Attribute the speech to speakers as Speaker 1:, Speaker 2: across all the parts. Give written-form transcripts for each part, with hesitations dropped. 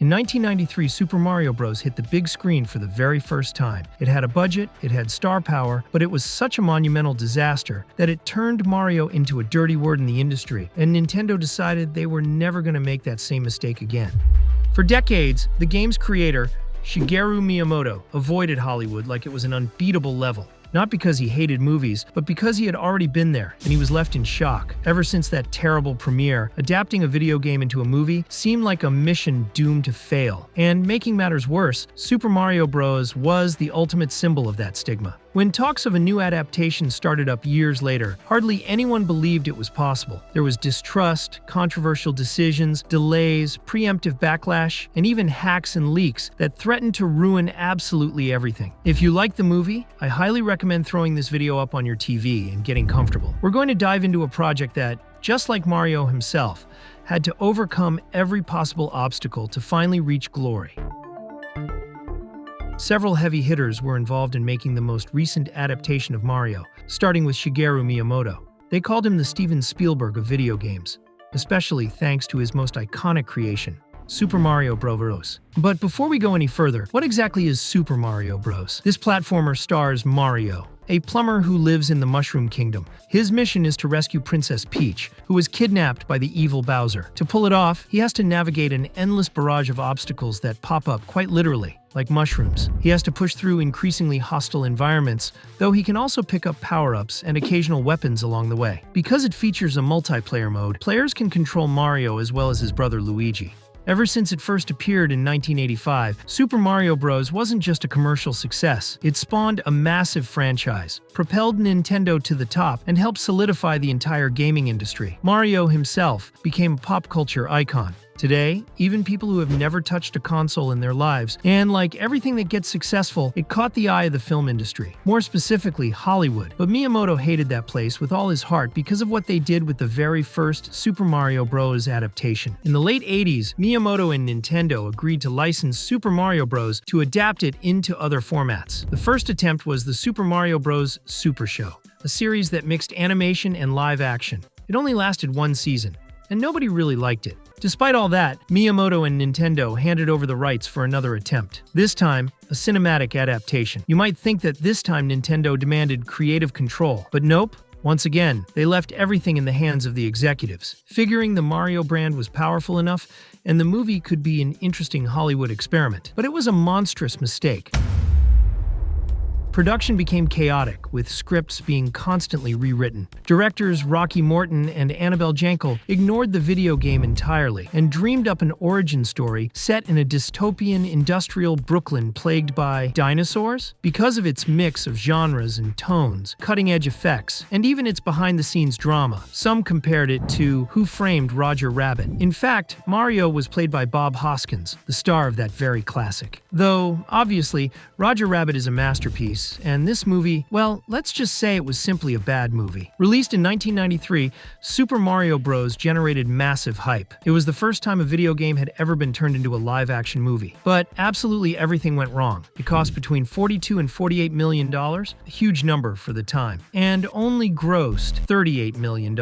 Speaker 1: In 1993, Super Mario Bros. Hit the big screen for the very first time. It had a budget, it had star power, but it was such a monumental disaster that it turned Mario into a dirty word in the industry, and Nintendo decided they were never going to make that same mistake again. For decades, the game's creator, Shigeru Miyamoto, avoided Hollywood like it was an unbeatable level. Not because he hated movies, but because he had already been there, and he was left in shock. Ever since that terrible premiere, adapting a video game into a movie seemed like a mission doomed to fail. And making matters worse, Super Mario Bros. Was the ultimate symbol of that stigma. When talks of a new adaptation started up years later, hardly anyone believed it was possible. There was distrust, controversial decisions, delays, preemptive backlash, and even hacks and leaks that threatened to ruin absolutely everything. If you like the movie, I highly recommend throwing this video up on your TV and getting comfortable. We're going to dive into a project that, just like Mario himself, had to overcome every possible obstacle to finally reach glory. Several heavy hitters were involved in making the most recent adaptation of Mario, starting with Shigeru Miyamoto. They called him the Steven Spielberg of video games, especially thanks to his most iconic creation, Super Mario Bros. But before we go any further, what exactly is Super Mario Bros? This platformer stars Mario, a plumber who lives in the Mushroom Kingdom. His mission is to rescue Princess Peach, who was kidnapped by the evil Bowser. To pull it off, he has to navigate an endless barrage of obstacles that pop up quite literally, like mushrooms. He has to push through increasingly hostile environments, though he can also pick up power-ups and occasional weapons along the way. Because it features a multiplayer mode, players can control Mario as well as his brother Luigi. Ever since it first appeared in 1985, Super Mario Bros. Wasn't just a commercial success. It spawned a massive franchise, propelled Nintendo to the top, and helped solidify the entire gaming industry. Mario himself became a pop culture icon. Today, even people who have never touched a console in their lives, and like everything that gets successful, it caught the eye of the film industry, more specifically Hollywood. But Miyamoto hated that place with all his heart because of what they did with the very first Super Mario Bros. Adaptation. In the late 80s, Miyamoto and Nintendo agreed to license Super Mario Bros. To adapt it into other formats. The first attempt was the Super Mario Bros. Super Show, a series that mixed animation and live action. It only lasted one season, and nobody really liked it. Despite all that, Miyamoto and Nintendo handed over the rights for another attempt. This time, a cinematic adaptation. You might think that this time Nintendo demanded creative control, but nope. Once again, they left everything in the hands of the executives, figuring the Mario brand was powerful enough and the movie could be an interesting Hollywood experiment. But it was a monstrous mistake. Production became chaotic, with scripts being constantly rewritten. Directors Rocky Morton and Annabelle Jankel ignored the video game entirely and dreamed up an origin story set in a dystopian industrial Brooklyn plagued by dinosaurs. Because of its mix of genres and tones, cutting-edge effects, and even its behind-the-scenes drama, some compared it to Who Framed Roger Rabbit. In fact, Mario was played by Bob Hoskins, the star of that very classic. Though, obviously, Roger Rabbit is a masterpiece, and this movie, well, let's just say it was simply a bad movie. Released in 1993, Super Mario Bros. Generated massive hype. It was the first time a video game had ever been turned into a live-action movie. But absolutely everything went wrong. It cost between $42 and $48 million, a huge number for the time, and only grossed $38 million.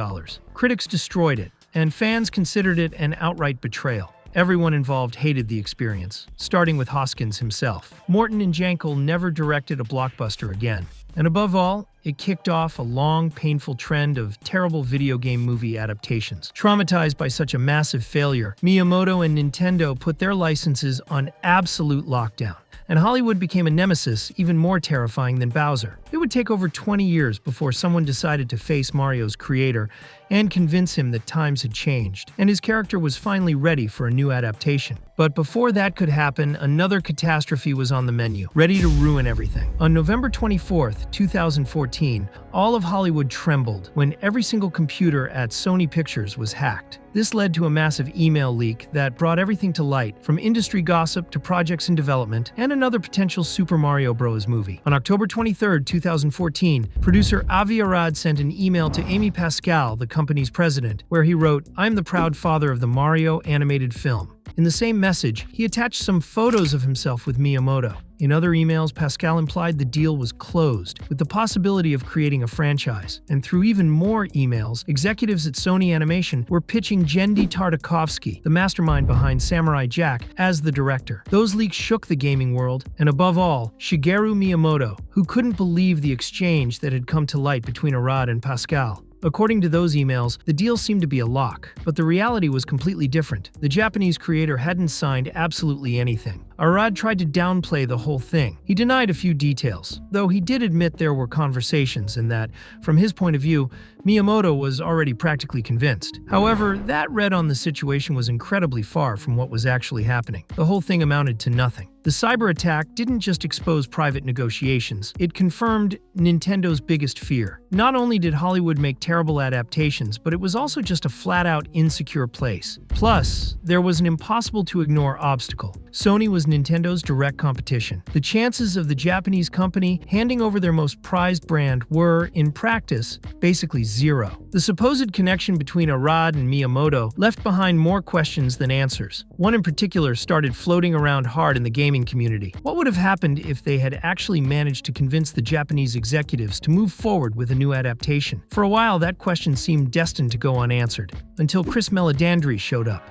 Speaker 1: Critics destroyed it, and fans considered it an outright betrayal. Everyone involved hated the experience, starting with Hoskins himself. Morton and Jankel never directed a blockbuster again. And above all, it kicked off a long, painful trend of terrible video game movie adaptations. Traumatized by such a massive failure, Miyamoto and Nintendo put their licenses on absolute lockdown, and Hollywood became a nemesis even more terrifying than Bowser. It would take over 20 years before someone decided to face Mario's creator and convince him that times had changed, and his character was finally ready for a new adaptation. But before that could happen, another catastrophe was on the menu, ready to ruin everything. On November 24th, 2014, all of Hollywood trembled when every single computer at Sony Pictures was hacked. This led to a massive email leak that brought everything to light, from industry gossip to projects in development and another potential Super Mario Bros. Movie. On October 23, 2014, producer Avi Arad sent an email to Amy Pascal, the company's president, where he wrote, "I'm the proud father of the Mario animated film." In the same message, he attached some photos of himself with Miyamoto. In other emails, Pascal implied the deal was closed, with the possibility of creating a franchise. And through even more emails, executives at Sony Animation were pitching even Genndy Tartakovsky, the mastermind behind Samurai Jack, as the director. Those leaks shook the gaming world, and above all, Shigeru Miyamoto, who couldn't believe the exchange that had come to light between Arad and Pascal. According to those emails, the deal seemed to be a lock, but the reality was completely different. The Japanese creator hadn't signed absolutely anything. Arad tried to downplay the whole thing. He denied a few details, though he did admit there were conversations and that, from his point of view, Miyamoto was already practically convinced. However, that read on the situation was incredibly far from what was actually happening. The whole thing amounted to nothing. The cyber attack didn't just expose private negotiations, it confirmed Nintendo's biggest fear. Not only did Hollywood make terrible adaptations, but it was also just a flat-out insecure place. Plus, there was an impossible-to-ignore obstacle. Sony was Nintendo's direct competition. The chances of the Japanese company handing over their most prized brand were, in practice, basically zero. The supposed connection between Arad and Miyamoto left behind more questions than answers. One in particular started floating around hard in the gaming community. What would have happened if they had actually managed to convince the Japanese executives to move forward with a new adaptation? For a while, that question seemed destined to go unanswered, until Chris Meledandri showed up.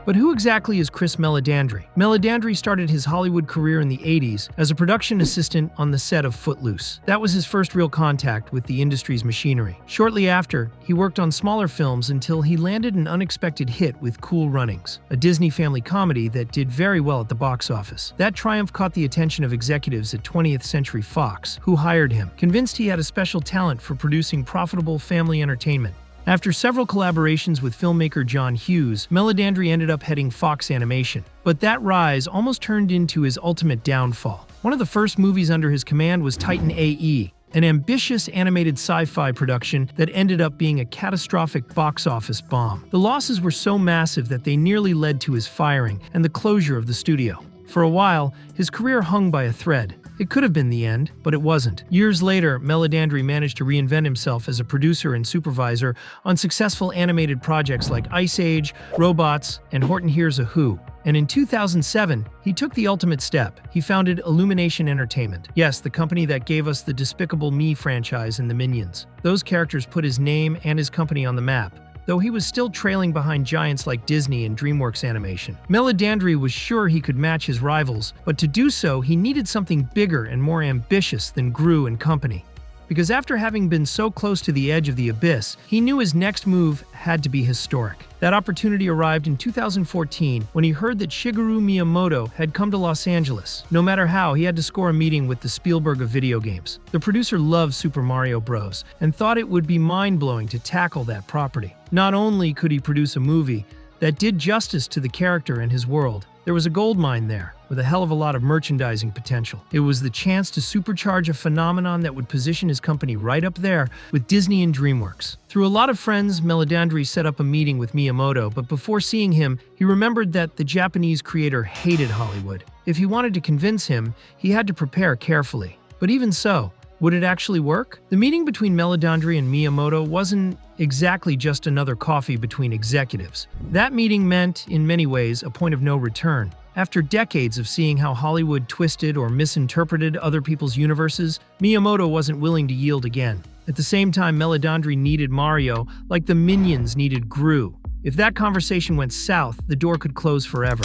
Speaker 1: But who exactly is Chris Meledandri? Meledandri started his Hollywood career in the 80s as a production assistant on the set of Footloose. That was his first real contact with the industry's machinery. Shortly after, he worked on smaller films until he landed an unexpected hit with Cool Runnings, a Disney family comedy that did very well at the box office. That triumph caught the attention of executives at 20th Century Fox, who hired him, convinced he had a special talent for producing profitable family entertainment. After several collaborations with filmmaker John Hughes, Meledandri ended up heading Fox Animation. But that rise almost turned into his ultimate downfall. One of the first movies under his command was Titan A.E., an ambitious animated sci-fi production that ended up being a catastrophic box office bomb. The losses were so massive that they nearly led to his firing and the closure of the studio. For a while, his career hung by a thread. It could have been the end, but it wasn't. Years later, Meledandri managed to reinvent himself as a producer and supervisor on successful animated projects like Ice Age, Robots, and Horton Hears a Who. And in 2007, he took the ultimate step. He founded Illumination Entertainment. Yes, the company that gave us the Despicable Me franchise and the Minions. Those characters put his name and his company on the map, though he was still trailing behind giants like Disney and DreamWorks Animation. Meledandri was sure he could match his rivals, but to do so, he needed something bigger and more ambitious than Gru and company. Because after having been so close to the edge of the abyss, he knew his next move had to be historic. That opportunity arrived in 2014 when he heard that Shigeru Miyamoto had come to Los Angeles. No matter how, he had to score a meeting with the Spielberg of video games. The producer loved Super Mario Bros. And thought it would be mind-blowing to tackle that property. Not only could he produce a movie that did justice to the character and his world, there was a goldmine there, with a hell of a lot of merchandising potential. It was the chance to supercharge a phenomenon that would position his company right up there with Disney and DreamWorks. Through a lot of friends, Meledandri set up a meeting with Miyamoto, but before seeing him, he remembered that the Japanese creator hated Hollywood. If he wanted to convince him, he had to prepare carefully. But even so, would it actually work? The meeting between Meledandri and Miyamoto wasn't exactly just another coffee between executives. That meeting meant, in many ways, a point of no return. After decades of seeing how Hollywood twisted or misinterpreted other people's universes, Miyamoto wasn't willing to yield again. At the same time, Meledandri needed Mario like the Minions needed Gru. If that conversation went south, the door could close forever.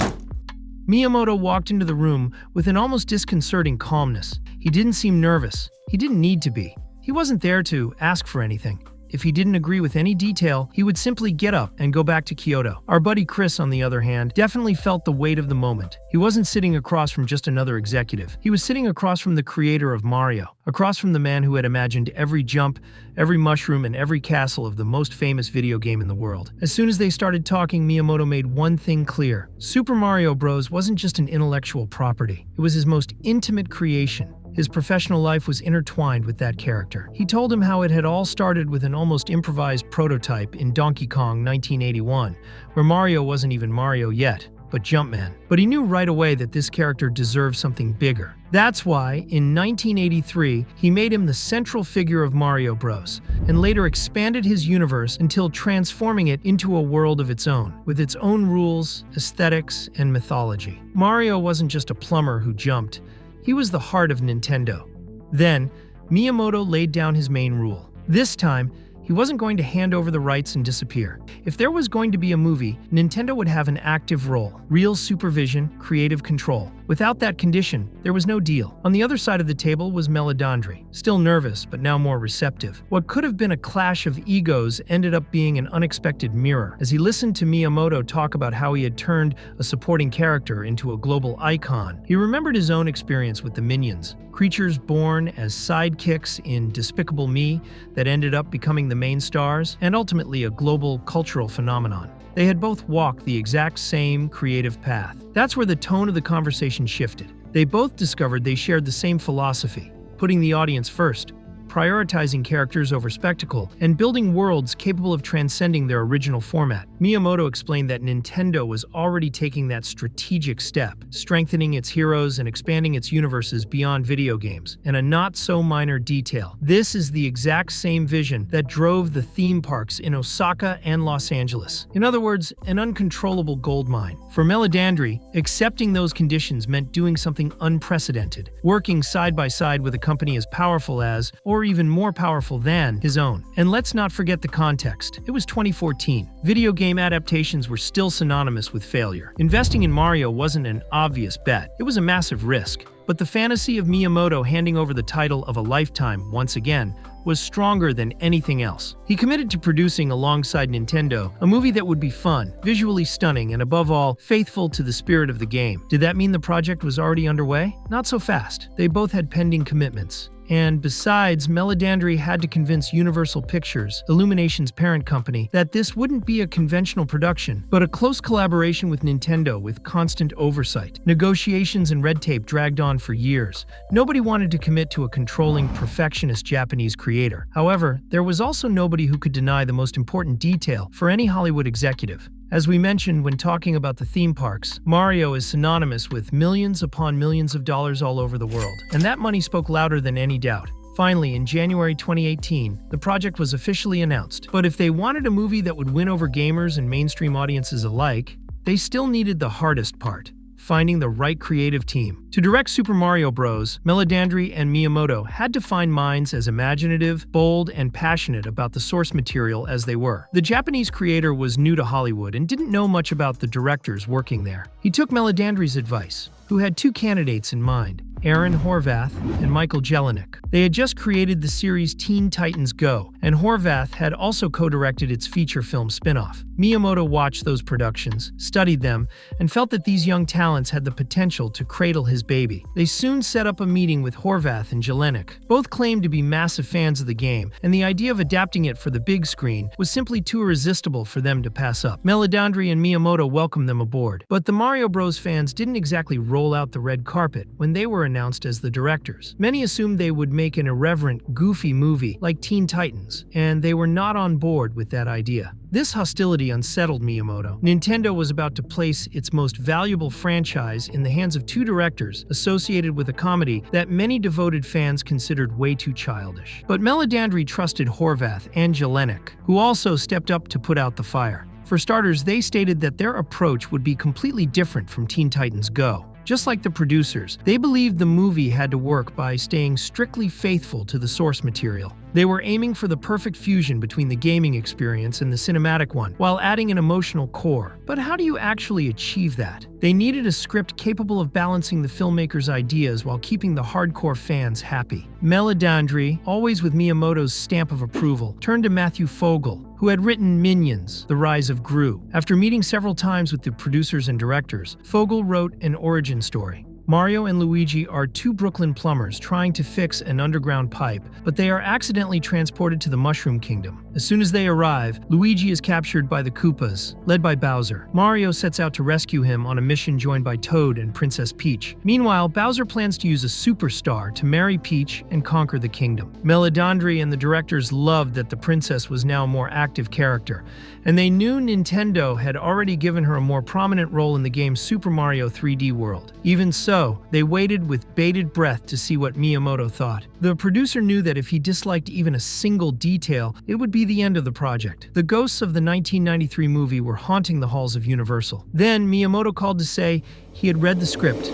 Speaker 1: Miyamoto walked into the room with an almost disconcerting calmness. He didn't seem nervous. He didn't need to be. He wasn't there to ask for anything. If he didn't agree with any detail, he would simply get up and go back to Kyoto. Our buddy Chris, on the other hand, definitely felt the weight of the moment. He wasn't sitting across from just another executive. He was sitting across from the creator of Mario, across from the man who had imagined every jump, every mushroom, and every castle of the most famous video game in the world. As soon as they started talking, Miyamoto made one thing clear. Super Mario Bros. Wasn't just an intellectual property. It was his most intimate creation. His professional life was intertwined with that character. He told him how it had all started with an almost improvised prototype in Donkey Kong 1981, where Mario wasn't even Mario yet, but Jumpman. But he knew right away that this character deserved something bigger. That's why, in 1983, he made him the central figure of Mario Bros., and later expanded his universe until transforming it into a world of its own, with its own rules, aesthetics, and mythology. Mario wasn't just a plumber who jumped. He was the heart of Nintendo. Then, Miyamoto laid down his main rule. This time, He wasn't going to hand over the rights and disappear. If there was going to be a movie, Nintendo would have an active role, real supervision, creative control. Without that condition, there was no deal. On the other side of the table was Meledandri, still nervous but now more receptive. What could have been a clash of egos ended up being an unexpected mirror. As he listened to Miyamoto talk about how he had turned a supporting character into a global icon, he remembered his own experience with the Minions, creatures born as sidekicks in Despicable Me that ended up becoming the main stars, and ultimately a global cultural phenomenon. They had both walked the exact same creative path. That's where the tone of the conversation shifted. They both discovered they shared the same philosophy, putting the audience first, prioritizing characters over spectacle, and building worlds capable of transcending their original format. Miyamoto explained that Nintendo was already taking that strategic step, strengthening its heroes and expanding its universes beyond video games. And a not-so-minor detail, this is the exact same vision that drove the theme parks in Osaka and Los Angeles. In other words, an uncontrollable goldmine. For Meledandri, accepting those conditions meant doing something unprecedented, working side by side with a company as powerful as, or even more powerful than, his own. And let's not forget the context. It was 2014. Video game adaptations were still synonymous with failure. Investing in Mario wasn't an obvious bet. It was a massive risk. But the fantasy of Miyamoto handing over the title of a lifetime, once again, was stronger than anything else. He committed to producing alongside Nintendo a movie that would be fun, visually stunning, and above all, faithful to the spirit of the game. Did that mean the project was already underway? Not so fast. They both had pending commitments. And besides, Meledandri had to convince Universal Pictures, Illumination's parent company, that this wouldn't be a conventional production, but a close collaboration with Nintendo with constant oversight. Negotiations and red tape dragged on for years. Nobody wanted to commit to a controlling, perfectionist Japanese creator. However, there was also nobody who could deny the most important detail for any Hollywood executive. As we mentioned when talking about the theme parks, Mario is synonymous with millions upon millions of dollars all over the world, and that money spoke louder than any doubt. Finally, in January 2018, the project was officially announced. But if they wanted a movie that would win over gamers and mainstream audiences alike, they still needed the hardest part: finding the right creative team. To direct Super Mario Bros., Meledandri and Miyamoto had to find minds as imaginative, bold, and passionate about the source material as they were. The Japanese creator was new to Hollywood and didn't know much about the directors working there. He took Meledandri's advice, who had two candidates in mind: Aaron Horvath and Michael Jelenic. They had just created the series Teen Titans Go, and Horvath had also co-directed its feature film spin-off. Miyamoto watched those productions, studied them, and felt that these young talents had the potential to cradle his baby. They soon set up a meeting with Horvath and Jelenic. Both claimed to be massive fans of the game, and the idea of adapting it for the big screen was simply too irresistible for them to pass up. Meledandri and Miyamoto welcomed them aboard, but the Mario Bros. Fans didn't exactly roll out the red carpet when they were announced as the directors. Many assumed they would make an irreverent, goofy movie like Teen Titans, and they were not on board with that idea. This hostility unsettled Miyamoto. Nintendo was about to place its most valuable franchise in the hands of two directors associated with a comedy that many devoted fans considered way too childish. But Meledandri trusted Horvath and Jelenic, who also stepped up to put out the fire. For starters, they stated that their approach would be completely different from Teen Titans Go. Just like the producers, they believed the movie had to work by staying strictly faithful to the source material. They were aiming for the perfect fusion between the gaming experience and the cinematic one, while adding an emotional core. But how do you actually achieve that? They needed a script capable of balancing the filmmaker's ideas while keeping the hardcore fans happy. Meledandri, always with Miyamoto's stamp of approval, turned to Matthew Fogel, who had written Minions: The Rise of Gru. After meeting several times with the producers and directors, Fogel wrote an origin story. Mario and Luigi are two Brooklyn plumbers trying to fix an underground pipe, but they are accidentally transported to the Mushroom Kingdom. As soon as they arrive, Luigi is captured by the Koopas, led by Bowser. Mario sets out to rescue him on a mission joined by Toad and Princess Peach. Meanwhile, Bowser plans to use a superstar to marry Peach and conquer the kingdom. Meledandri and the directors loved that the princess was now a more active character, and they knew Nintendo had already given her a more prominent role in the game Super Mario 3D World. Even so, they waited with bated breath to see what Miyamoto thought. The producer knew that if he disliked even a single detail, it would be the end of the project. The ghosts of the 1993 movie were haunting the halls of Universal. Then Miyamoto called to say he had read the script,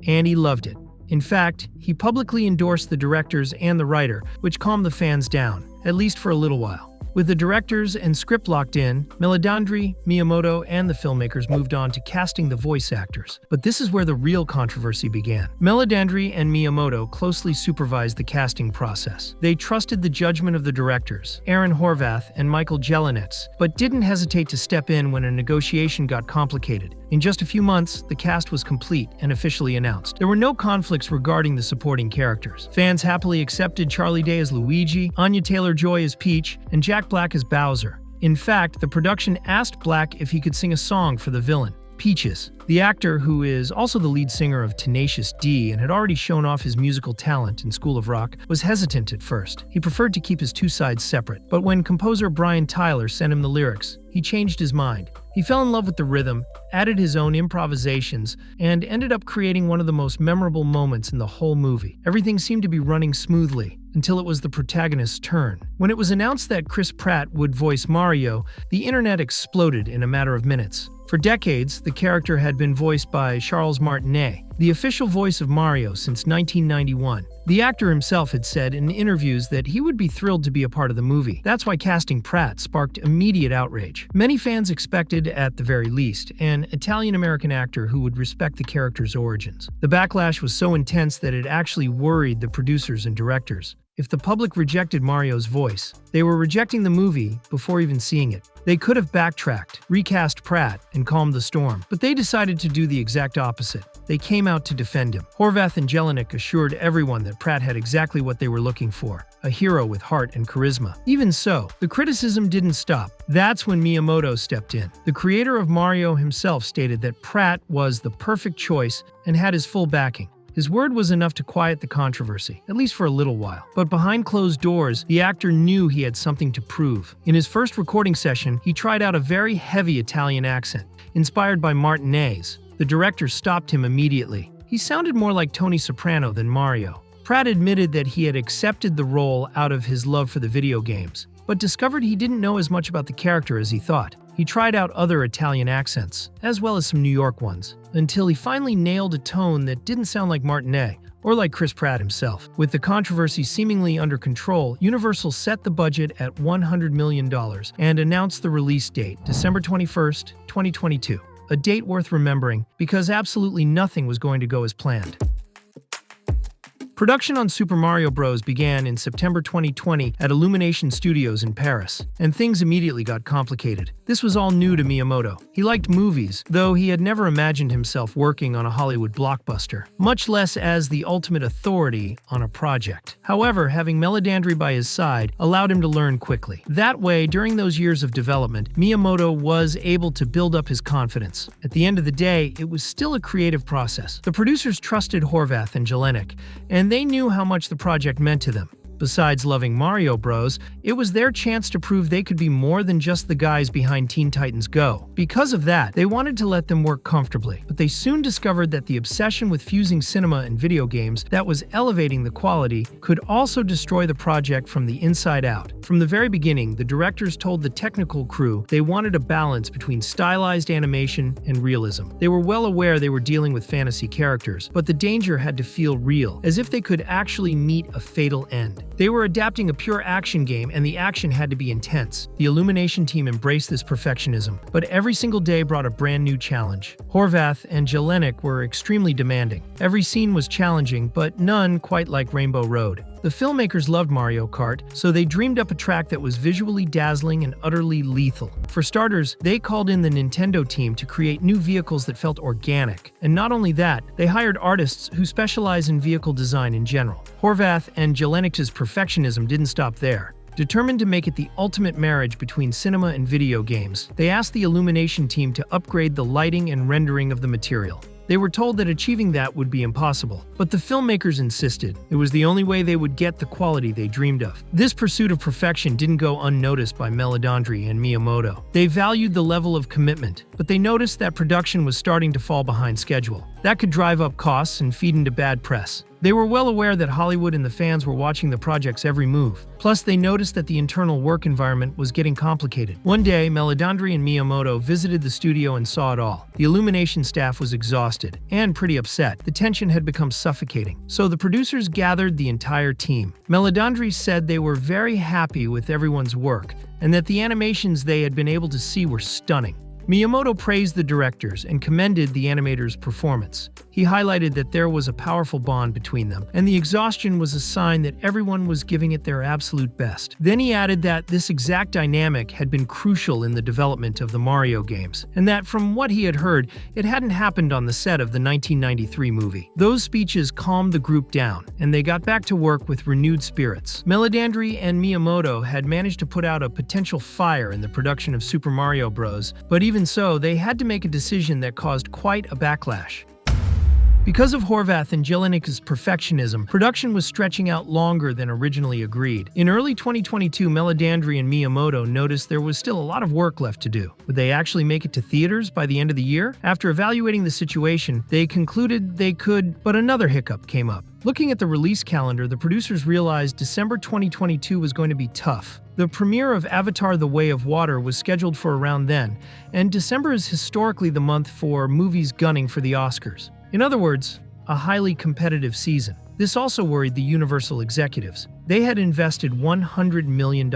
Speaker 1: and he loved it. In fact, he publicly endorsed the directors and the writer, which calmed the fans down, at least for a little while. With the directors and script locked in, Meledandri, Miyamoto, and the filmmakers moved on to casting the voice actors. But this is where the real controversy began. Meledandri and Miyamoto closely supervised the casting process. They trusted the judgment of the directors, Aaron Horvath and Michael Jelenic, but didn't hesitate to step in when a negotiation got complicated. In just a few months, the cast was complete and officially announced. There were no conflicts regarding the supporting characters. Fans happily accepted Charlie Day as Luigi, Anya Taylor-Joy as Peach, and Jack Black as Bowser. In fact, the production asked Black if he could sing a song for the villain, Peaches. The actor, who is also the lead singer of Tenacious D and had already shown off his musical talent in School of Rock, was hesitant at first. He preferred to keep his two sides separate. But when composer Brian Tyler sent him the lyrics, he changed his mind. He fell in love with the rhythm, added his own improvisations, and ended up creating one of the most memorable moments in the whole movie. Everything seemed to be running smoothly until it was the protagonist's turn. When it was announced that Chris Pratt would voice Mario, the internet exploded in a matter of minutes. For decades, the character had been voiced by Charles Martinet, the official voice of Mario since 1991. The actor himself had said in interviews that he would be thrilled to be a part of the movie. That's why casting Pratt sparked immediate outrage. Many fans expected, at the very least, an Italian-American actor who would respect the character's origins. The backlash was so intense that it actually worried the producers and directors. If the public rejected Mario's voice, they were rejecting the movie before even seeing it. They could have backtracked, recast Pratt, and calmed the storm, but they decided to do the exact opposite. They came out to defend him. Horvath and Jelenic assured everyone that Pratt had exactly what they were looking for, a hero with heart and charisma. Even so, the criticism didn't stop. That's when Miyamoto stepped in. The creator of Mario himself stated that Pratt was the perfect choice and had his full backing. His word was enough to quiet the controversy, at least for a little while. But behind closed doors, the actor knew he had something to prove. In his first recording session, he tried out a very heavy Italian accent, inspired by Martinet's. The director stopped him immediately. He sounded more like Tony Soprano than Mario. Pratt admitted that he had accepted the role out of his love for the video games, but discovered he didn't know as much about the character as he thought. He tried out other Italian accents, as well as some New York ones, until he finally nailed a tone that didn't sound like Martinet, or like Chris Pratt himself. With the controversy seemingly under control, Universal set the budget at $100 million and announced the release date, December 21st, 2022. A date worth remembering, because absolutely nothing was going to go as planned. Production on Super Mario Bros. Began in September 2020 at Illumination Studios in Paris, and things immediately got complicated. This was all new to Miyamoto. He liked movies, though he had never imagined himself working on a Hollywood blockbuster, much less as the ultimate authority on a project. However, having Meledandri by his side allowed him to learn quickly. That way, during those years of development, Miyamoto was able to build up his confidence. At the end of the day, it was still a creative process. The producers trusted Horvath and Jelenic, and they knew how much the project meant to them. Besides loving Mario Bros., it was their chance to prove they could be more than just the guys behind Teen Titans Go. Because of that, they wanted to let them work comfortably, but they soon discovered that the obsession with fusing cinema and video games that was elevating the quality could also destroy the project from the inside out. From the very beginning, the directors told the technical crew they wanted a balance between stylized animation and realism. They were well aware they were dealing with fantasy characters, but the danger had to feel real, as if they could actually meet a fatal end. They were adapting a pure action game, and the action had to be intense. The Illumination team embraced this perfectionism, but every single day brought a brand new challenge. Horvath and Jelenic were extremely demanding. Every scene was challenging, but none quite like Rainbow Road. The filmmakers loved Mario Kart, so they dreamed up a track that was visually dazzling and utterly lethal. For starters, they called in the Nintendo team to create new vehicles that felt organic. And not only that, they hired artists who specialize in vehicle design in general. Horvath and Jelenic's perfectionism didn't stop there. Determined to make it the ultimate marriage between cinema and video games, they asked the Illumination team to upgrade the lighting and rendering of the material. They were told that achieving that would be impossible, but the filmmakers insisted. It was the only way they would get the quality they dreamed of. This pursuit of perfection didn't go unnoticed by Meledandri and Miyamoto. They valued the level of commitment, but they noticed that production was starting to fall behind schedule. That could drive up costs and feed into bad press. They were well aware that Hollywood and the fans were watching the project's every move. Plus, they noticed that the internal work environment was getting complicated. One day, Meledandri and Miyamoto visited the studio and saw it all. The Illumination staff was exhausted and pretty upset. The tension had become suffocating. So the producers gathered the entire team. Meledandri said they were very happy with everyone's work and that the animations they had been able to see were stunning. Miyamoto praised the directors and commended the animators' performance. He highlighted that there was a powerful bond between them, and the exhaustion was a sign that everyone was giving it their absolute best. Then he added that this exact dynamic had been crucial in the development of the Mario games, and that from what he had heard, it hadn't happened on the set of the 1993 movie. Those speeches calmed the group down, and they got back to work with renewed spirits. Meledandri and Miyamoto had managed to put out a potential fire in the production of Super Mario Bros., but even so, they had to make a decision that caused quite a backlash. Because of Horvath and Jelenic's perfectionism, production was stretching out longer than originally agreed. In early 2022, Meledandri and Miyamoto noticed there was still a lot of work left to do. Would they actually make it to theaters by the end of the year? After evaluating the situation, they concluded they could, but another hiccup came up. Looking at the release calendar, the producers realized December 2022 was going to be tough. The premiere of Avatar: The Way of Water was scheduled for around then, and December is historically the month for movies gunning for the Oscars. In other words, a highly competitive season. This also worried the Universal executives. They had invested $100 million,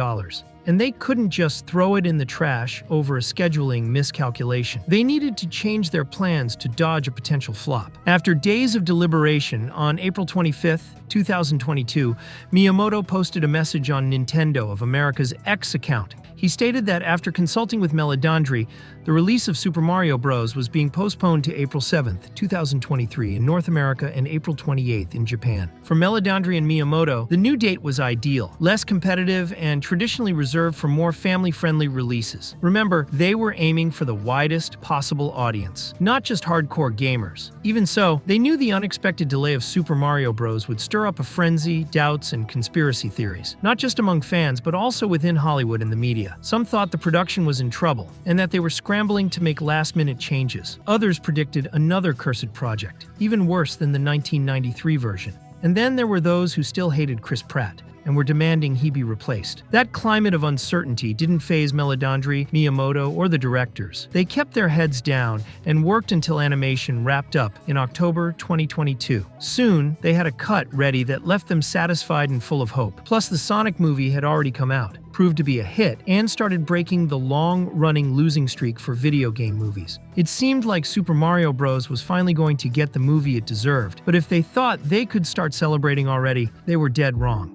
Speaker 1: and they couldn't just throw it in the trash over a scheduling miscalculation. They needed to change their plans to dodge a potential flop. After days of deliberation, on April 25, 2022, Miyamoto posted a message on Nintendo of America's X account. He stated that after consulting with Meledandri, the release of Super Mario Bros. Was being postponed to April 7, 2023 in North America and April 28 in Japan. For Meledandri and Miyamoto, the new date was ideal, less competitive, and traditionally reserved for more family-friendly releases. Remember, they were aiming for the widest possible audience, not just hardcore gamers. Even so, they knew the unexpected delay of Super Mario Bros. Would stir up a frenzy, doubts, and conspiracy theories, not just among fans, but also within Hollywood and the media. Some thought the production was in trouble, and that they were scrambling to make last-minute changes. Others predicted another cursed project, even worse than the 1993 version. And then there were those who still hated Chris Pratt and were demanding he be replaced. That climate of uncertainty didn't faze Meledandri, Miyamoto, or the directors. They kept their heads down and worked until animation wrapped up in October 2022. Soon, they had a cut ready that left them satisfied and full of hope. Plus, the Sonic movie had already come out, proved to be a hit, and started breaking the long-running losing streak for video game movies. It seemed like Super Mario Bros. Was finally going to get the movie it deserved, but if they thought they could start celebrating already, they were dead wrong.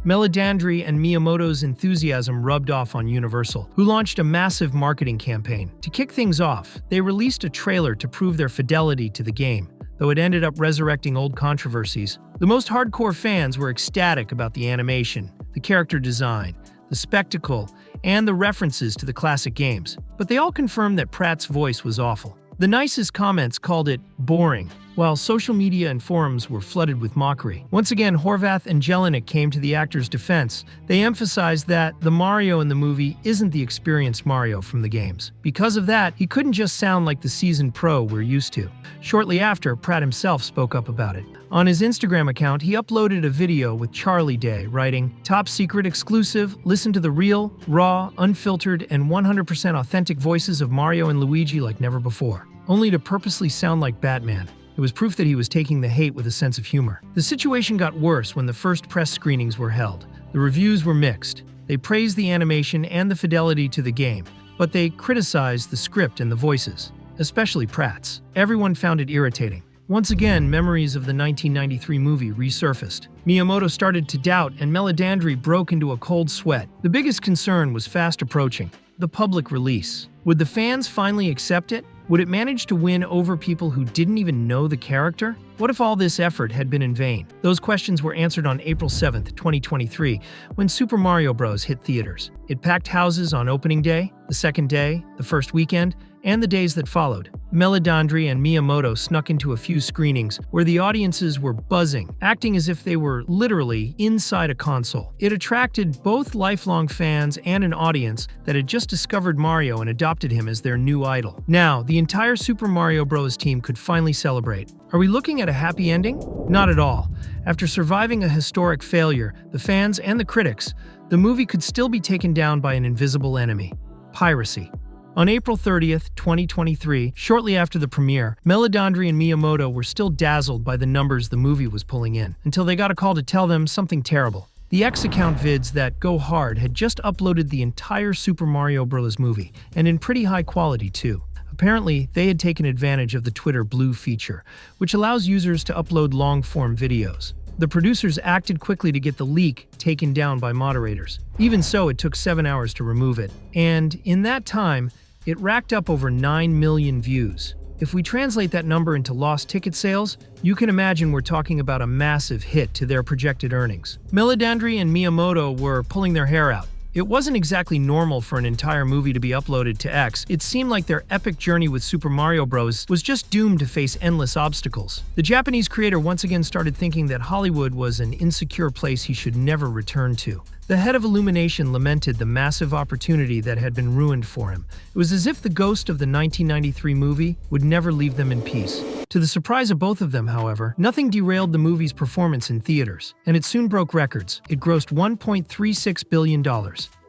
Speaker 1: Meledandri and Miyamoto's enthusiasm rubbed off on Universal, who launched a massive marketing campaign. To kick things off, they released a trailer to prove their fidelity to the game, though it ended up resurrecting old controversies. The most hardcore fans were ecstatic about the animation, the character design, the spectacle, and the references to the classic games, but they all confirmed that Pratt's voice was awful. The nicest comments called it boring, while social media and forums were flooded with mockery. Once again, Horvath and Jelenic came to the actor's defense. They emphasized that the Mario in the movie isn't the experienced Mario from the games. Because of that, he couldn't just sound like the seasoned pro we're used to. Shortly after, Pratt himself spoke up about it. On his Instagram account, he uploaded a video with Charlie Day, writing, "Top secret exclusive, listen to the real, raw, unfiltered, and 100% authentic voices of Mario and Luigi like never before," only to purposely sound like Batman. It was proof that he was taking the hate with a sense of humor. The situation got worse when the first press screenings were held. The reviews were mixed. They praised the animation and the fidelity to the game, but they criticized the script and the voices, especially Pratt's. Everyone found it irritating. Once again, memories of the 1993 movie resurfaced. Miyamoto started to doubt, and Meledandri broke into a cold sweat. The biggest concern was fast approaching: the public release. Would the fans finally accept it? Would it manage to win over people who didn't even know the character? What if all this effort had been in vain? Those questions were answered on April 7, 2023, when Super Mario Bros. Hit theaters. It packed houses on opening day, the second day, the first weekend, and the days that followed. Meledandri and Miyamoto snuck into a few screenings where the audiences were buzzing, acting as if they were literally inside a console. It attracted both lifelong fans and an audience that had just discovered Mario and adopted him as their new idol. Now, the entire Super Mario Bros. Team could finally celebrate. Are we looking at a happy ending? Not at all. After surviving a historic failure, the fans and the critics, the movie could still be taken down by an invisible enemy: piracy. On April 30th, 2023, shortly after the premiere, Meledandri and Miyamoto were still dazzled by the numbers the movie was pulling in, until they got a call to tell them something terrible. The X-Account vids that go hard had just uploaded the entire Super Mario Bros. Movie, and in pretty high quality too. Apparently, they had taken advantage of the Twitter Blue feature, which allows users to upload long-form videos. The producers acted quickly to get the leak taken down by moderators. Even so, it took 7 hours to remove it. And in that time, it racked up over 9 million views. If we translate that number into lost ticket sales, you can imagine we're talking about a massive hit to their projected earnings. Meledandri and Miyamoto were pulling their hair out. It wasn't exactly normal for an entire movie to be uploaded to X. It seemed like their epic journey with Super Mario Bros. Was just doomed to face endless obstacles. The Japanese creator once again started thinking that Hollywood was an insecure place he should never return to. The head of Illumination lamented the massive opportunity that had been ruined for him. It was as if the ghost of the 1993 movie would never leave them in peace. To the surprise of both of them, however, nothing derailed the movie's performance in theaters, and it soon broke records. It grossed $1.36 billion,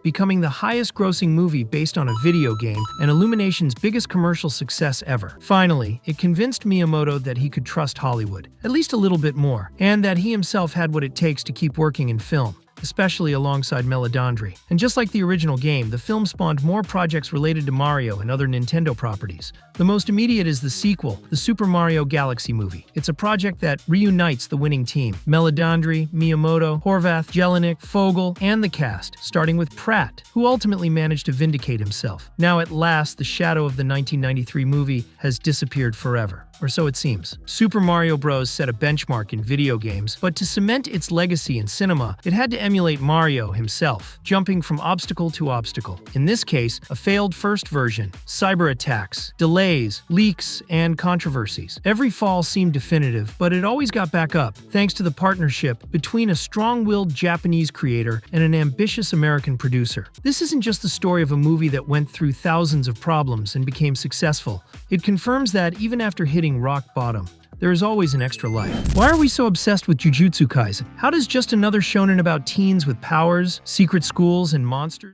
Speaker 1: becoming the highest-grossing movie based on a video game and Illumination's biggest commercial success ever. Finally, it convinced Miyamoto that he could trust Hollywood, at least a little bit more, and that he himself had what it takes to keep working in film, especially alongside Meledandri. And just like the original game, the film spawned more projects related to Mario and other Nintendo properties. The most immediate is the sequel, the Super Mario Galaxy movie. It's a project that reunites the winning team: Meledandri, Miyamoto, Horvath, Jelenic, Fogel, and the cast, starting with Pratt, who ultimately managed to vindicate himself. Now at last, the shadow of the 1993 movie has disappeared forever. Or so it seems. Super Mario Bros. Set a benchmark in video games, but to cement its legacy in cinema, it had to emulate Mario himself, jumping from obstacle to obstacle. In this case, a failed first version, cyber attacks, delays, leaks, and controversies. Every fall seemed definitive, but it always got back up, thanks to the partnership between a strong-willed Japanese creator and an ambitious American producer. This isn't just the story of a movie that went through thousands of problems and became successful. It confirms that even after hitting rock bottom, there is always an extra life. Why are we so obsessed with Jujutsu Kaisen? How does just another shonen about teens with powers, secret schools, and monsters